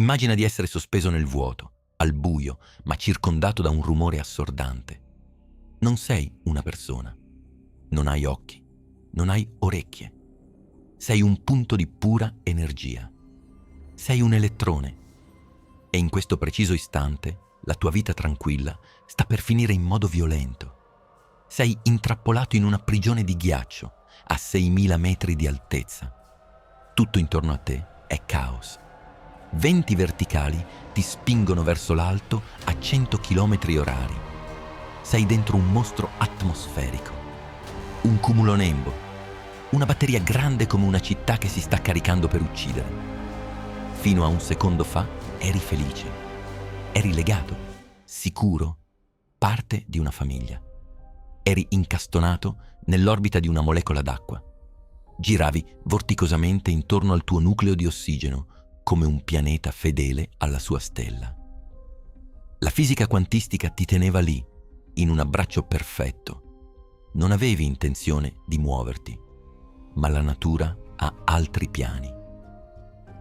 Immagina di essere sospeso nel vuoto, al buio, ma circondato da un rumore assordante. Non sei una persona. Non hai occhi. Non hai orecchie. Sei un punto di pura energia. Sei un elettrone. E in questo preciso istante, la tua vita tranquilla sta per finire in modo violento. Sei intrappolato in una prigione di ghiaccio a 6.000 metri di altezza. Tutto intorno a te è caos. Venti verticali ti spingono verso l'alto a 100 km/h. Sei dentro un mostro atmosferico, un cumulonembo, una batteria grande come una città che si sta caricando per uccidere. Fino a un secondo fa eri felice, eri legato, sicuro, parte di una famiglia. Eri incastonato nell'orbita di una molecola d'acqua. Giravi vorticosamente intorno al tuo nucleo di ossigeno, come un pianeta fedele alla sua stella. La fisica quantistica ti teneva lì, in un abbraccio perfetto. Non avevi intenzione di muoverti, ma la natura ha altri piani.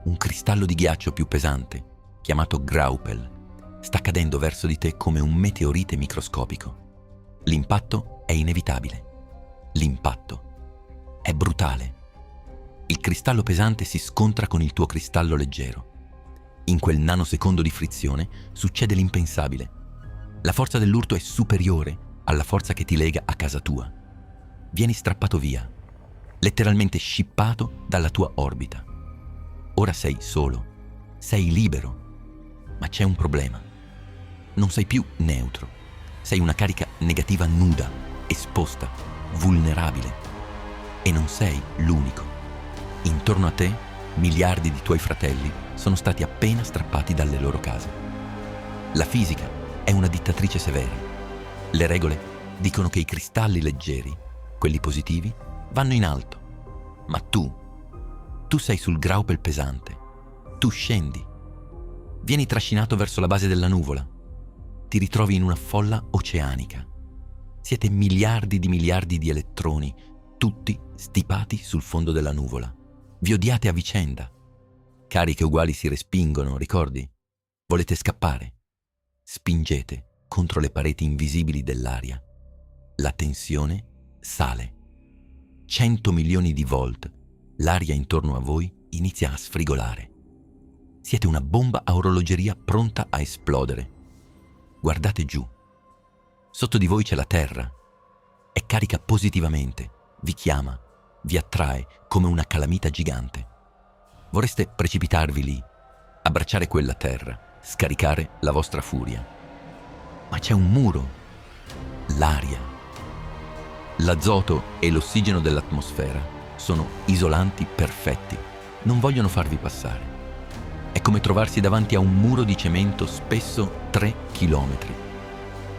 Un cristallo di ghiaccio più pesante, chiamato Graupel, sta cadendo verso di te come un meteorite microscopico. L'impatto è inevitabile. L'impatto è brutale. Il cristallo pesante si scontra con il tuo cristallo leggero. In quel nanosecondo di frizione succede l'impensabile. La forza dell'urto è superiore alla forza che ti lega a casa tua. Vieni strappato via, letteralmente scippato dalla tua orbita. Ora sei solo, sei libero, ma c'è un problema. Non sei più neutro, sei una carica negativa nuda, esposta, vulnerabile. E non sei l'unico. Intorno a te, miliardi di tuoi fratelli sono stati appena strappati dalle loro case. La fisica è una dittatrice severa. Le regole dicono che i cristalli leggeri, quelli positivi, vanno in alto. Ma tu sei sul Graupel pesante. Tu scendi. Vieni trascinato verso la base della nuvola. Ti ritrovi in una folla oceanica. Siete miliardi di elettroni, tutti stipati sul fondo della nuvola. Vi odiate a vicenda. Cariche uguali si respingono, ricordi? Volete scappare. Spingete contro le pareti invisibili dell'aria. La tensione sale. 100 milioni di volt. L'aria intorno a voi inizia a sfrigolare. Siete una bomba a orologeria pronta a esplodere. Guardate giù. Sotto di voi c'è la Terra. È carica positivamente. Vi chiama. Vi attrae come una calamita gigante. Vorreste precipitarvi lì, abbracciare quella terra, scaricare la vostra furia. Ma c'è un muro, l'aria. L'azoto e l'ossigeno dell'atmosfera sono isolanti perfetti, non vogliono farvi passare. È come trovarsi davanti a un muro di cemento spesso 3 chilometri.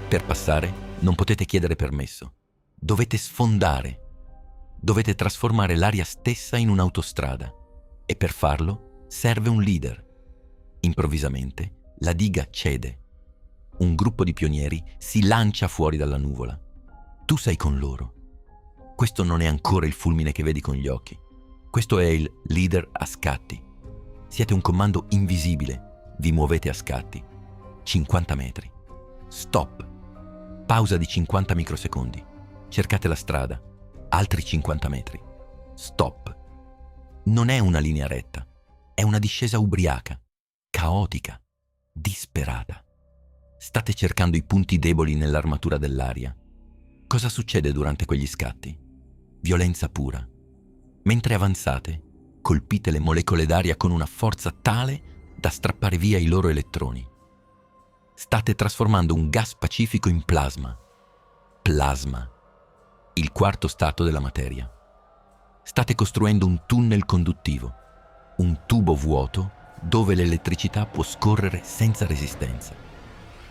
Per passare non potete chiedere permesso, dovete sfondare. Dovete trasformare l'aria stessa in un'autostrada e per farlo serve un leader. Improvvisamente la diga cede. Un gruppo di pionieri si lancia fuori dalla nuvola. Tu sei con loro. Questo non è ancora il fulmine che vedi con gli occhi. Questo è il leader a scatti. Siete un comando invisibile. Vi muovete a scatti. 50 metri. Stop. Pausa di 50 microsecondi. Cercate la strada. Altri 50 metri. Stop. Non è una linea retta, è una discesa ubriaca, caotica, disperata. State cercando i punti deboli nell'armatura dell'aria. Cosa succede durante quegli scatti? Violenza pura. Mentre avanzate, colpite le molecole d'aria con una forza tale da strappare via i loro elettroni. State trasformando un gas pacifico in plasma. Plasma. Il quarto stato della materia. State costruendo un tunnel conduttivo, un tubo vuoto dove l'elettricità può scorrere senza resistenza.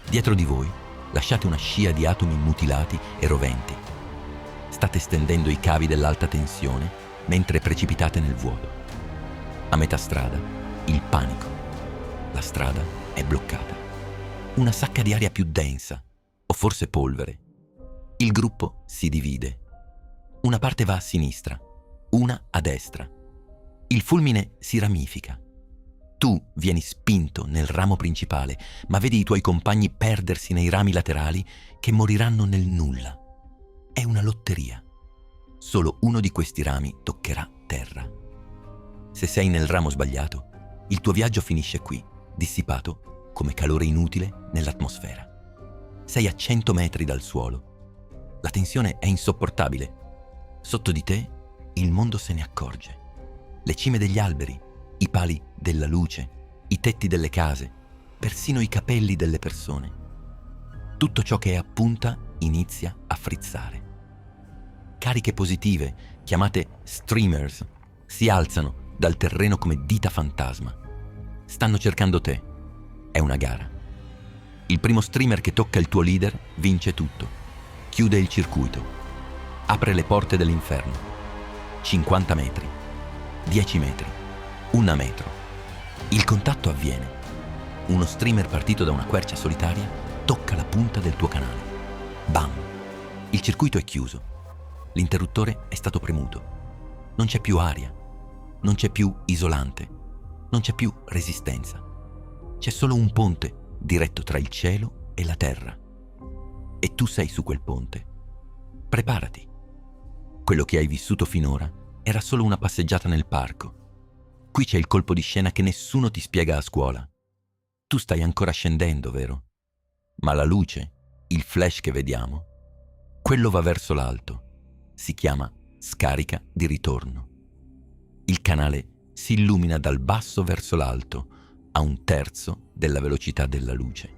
Dietro di voi lasciate una scia di atomi mutilati e roventi. State stendendo i cavi dell'alta tensione mentre precipitate nel vuoto. A metà strada, il panico. La strada è bloccata. Una sacca di aria più densa, o forse polvere. Il gruppo si divide. Una parte va a sinistra, una a destra. Il fulmine si ramifica. Tu vieni spinto nel ramo principale, ma vedi i tuoi compagni perdersi nei rami laterali che moriranno nel nulla. È una lotteria. Solo uno di questi rami toccherà terra. Se sei nel ramo sbagliato, il tuo viaggio finisce qui, dissipato come calore inutile nell'atmosfera. Sei a 100 metri dal suolo. La tensione è insopportabile. Sotto di te il mondo se ne accorge. Le cime degli alberi, i pali della luce, i tetti delle case, persino i capelli delle persone. Tutto ciò che è a punta inizia a frizzare. Cariche positive, chiamate streamers, si alzano dal terreno come dita fantasma. Stanno cercando te. È una gara. Il primo streamer che tocca il tuo leader vince tutto. Chiude il circuito. Apre le porte dell'inferno. 50 metri. 10 metri. 1 metro. Il contatto avviene. Uno streamer partito da una quercia solitaria tocca la punta del tuo canale. Bam! Il circuito è chiuso. L'interruttore è stato premuto. Non c'è più aria. Non c'è più isolante. Non c'è più resistenza. C'è solo un ponte diretto tra il cielo e la terra. E tu sei su quel ponte. Preparati. Quello che hai vissuto finora era solo una passeggiata nel parco. Qui c'è il colpo di scena che nessuno ti spiega a scuola. Tu stai ancora scendendo, vero? Ma la luce, il flash che vediamo, quello va verso l'alto. Si chiama scarica di ritorno. Il canale si illumina dal basso verso l'alto a 1/3 della velocità della luce.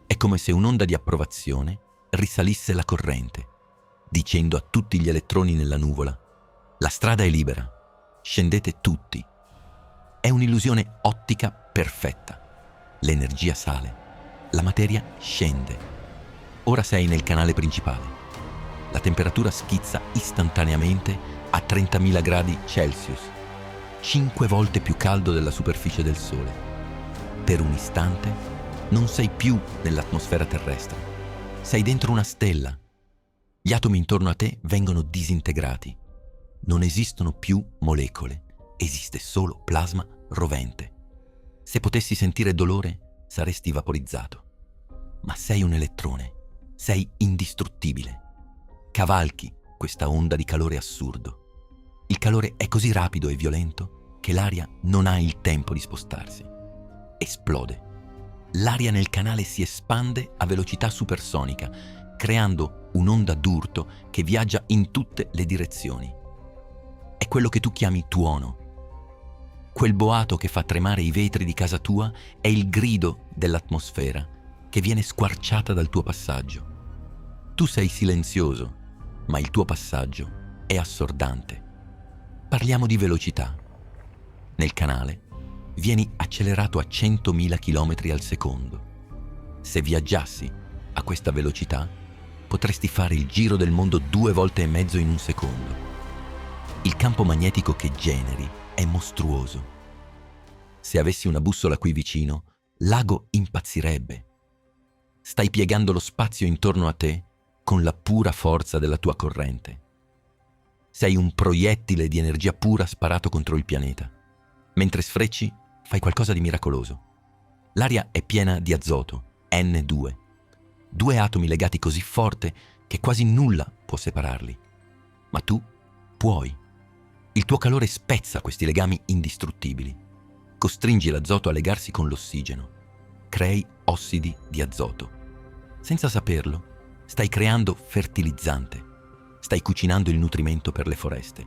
È come se un'onda di approvazione risalisse la corrente, dicendo a tutti gli elettroni nella nuvola: la strada è libera, scendete tutti. È un'illusione ottica perfetta. L'energia sale, la materia scende. Ora sei nel canale principale. La temperatura schizza istantaneamente a 30.000 gradi Celsius, 5 volte più caldo della superficie del Sole. Per un istante non sei più nell'atmosfera terrestre, sei dentro una stella. Gli atomi intorno a te vengono disintegrati. Non esistono più molecole, esiste solo plasma rovente. Se potessi sentire dolore, saresti vaporizzato. Ma sei un elettrone, sei indistruttibile. Cavalchi questa onda di calore assurdo. Il calore è così rapido e violento che l'aria non ha il tempo di spostarsi. Esplode. L'aria nel canale si espande a velocità supersonica, creando un'onda d'urto che viaggia in tutte le direzioni. È quello che tu chiami tuono. Quel boato che fa tremare i vetri di casa tua è il grido dell'atmosfera che viene squarciata dal tuo passaggio. Tu sei silenzioso, ma il tuo passaggio è assordante. Parliamo di velocità. Nel canale vieni accelerato a 100.000 km al secondo. Se viaggiassi a questa velocità, potresti fare il giro del mondo 2,5 volte in un secondo. Il campo magnetico che generi è mostruoso. Se avessi una bussola qui vicino, l'ago impazzirebbe. Stai piegando lo spazio intorno a te con la pura forza della tua corrente. Sei un proiettile di energia pura sparato contro il pianeta. Mentre sfrecci, fai qualcosa di miracoloso. L'aria è piena di azoto, N2. 2 atomi legati così forte che quasi nulla può separarli. Ma tu puoi. Il tuo calore spezza questi legami indistruttibili. Costringi l'azoto a legarsi con l'ossigeno. Crei ossidi di azoto. Senza saperlo, stai creando fertilizzante. Stai cucinando il nutrimento per le foreste.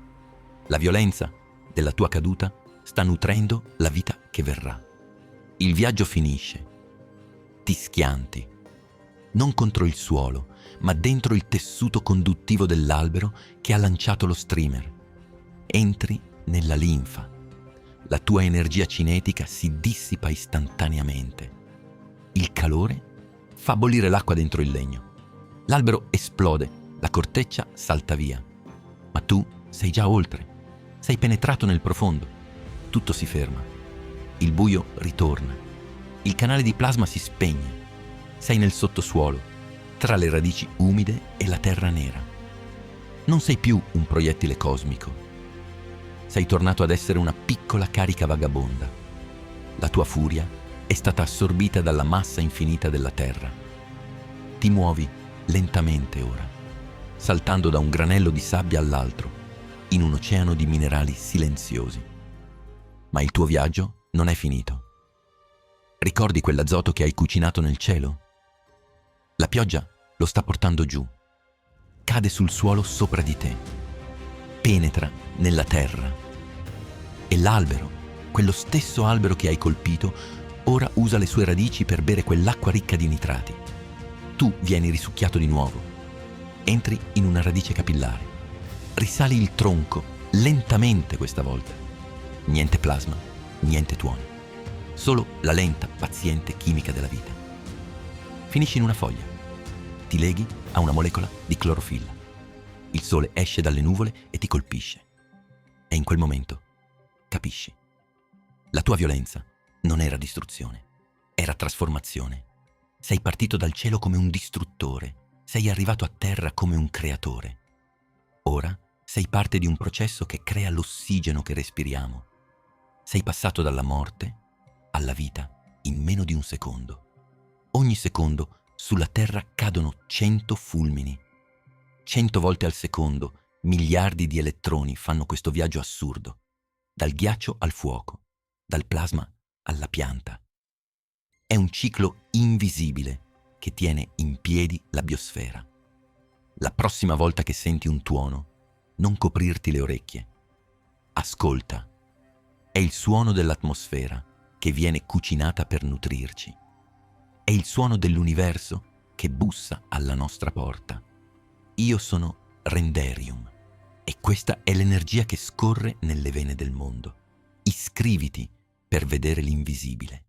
La violenza della tua caduta sta nutrendo la vita che verrà. Il viaggio finisce. Ti schianti. Non contro il suolo, ma dentro il tessuto conduttivo dell'albero che ha lanciato lo streamer. Entri nella linfa. La tua energia cinetica si dissipa istantaneamente. Il calore fa bollire l'acqua dentro il legno. L'albero esplode, la corteccia salta via. Ma tu sei già oltre. Sei penetrato nel profondo. Tutto si ferma. Il buio ritorna. Il canale di plasma si spegne. Sei nel sottosuolo, tra le radici umide e la terra nera. Non sei più un proiettile cosmico. Sei tornato ad essere una piccola carica vagabonda. La tua furia è stata assorbita dalla massa infinita della terra. Ti muovi lentamente ora, saltando da un granello di sabbia all'altro, in un oceano di minerali silenziosi. Ma il tuo viaggio non è finito. Ricordi quell'azoto che hai cucinato nel cielo? La pioggia lo sta portando giù. Cade sul suolo sopra di te. Penetra nella terra. E l'albero, quello stesso albero che hai colpito, ora usa le sue radici per bere quell'acqua ricca di nitrati. Tu vieni risucchiato di nuovo. Entri in una radice capillare. Risali il tronco, lentamente questa volta. Niente plasma, niente tuoni. Solo la lenta, paziente chimica della vita. Finisci in una foglia. Ti leghi a una molecola di clorofilla. Il sole esce dalle nuvole e ti colpisce. E in quel momento capisci. La tua violenza non era distruzione, era trasformazione. Sei partito dal cielo come un distruttore, sei arrivato a terra come un creatore. Ora sei parte di un processo che crea l'ossigeno che respiriamo. Sei passato dalla morte alla vita in meno di un secondo. Ogni secondo sulla terra cadono 100 fulmini. 100 volte al secondo miliardi di elettroni fanno questo viaggio assurdo, dal ghiaccio al fuoco, dal plasma alla pianta. È un ciclo invisibile che tiene in piedi la biosfera. La prossima volta che senti un tuono, non coprirti le orecchie. Ascolta. È il suono dell'atmosfera che viene cucinata per nutrirci. È il suono dell'universo che bussa alla nostra porta. Io sono Renderium e questa è l'energia che scorre nelle vene del mondo. Iscriviti per vedere l'invisibile.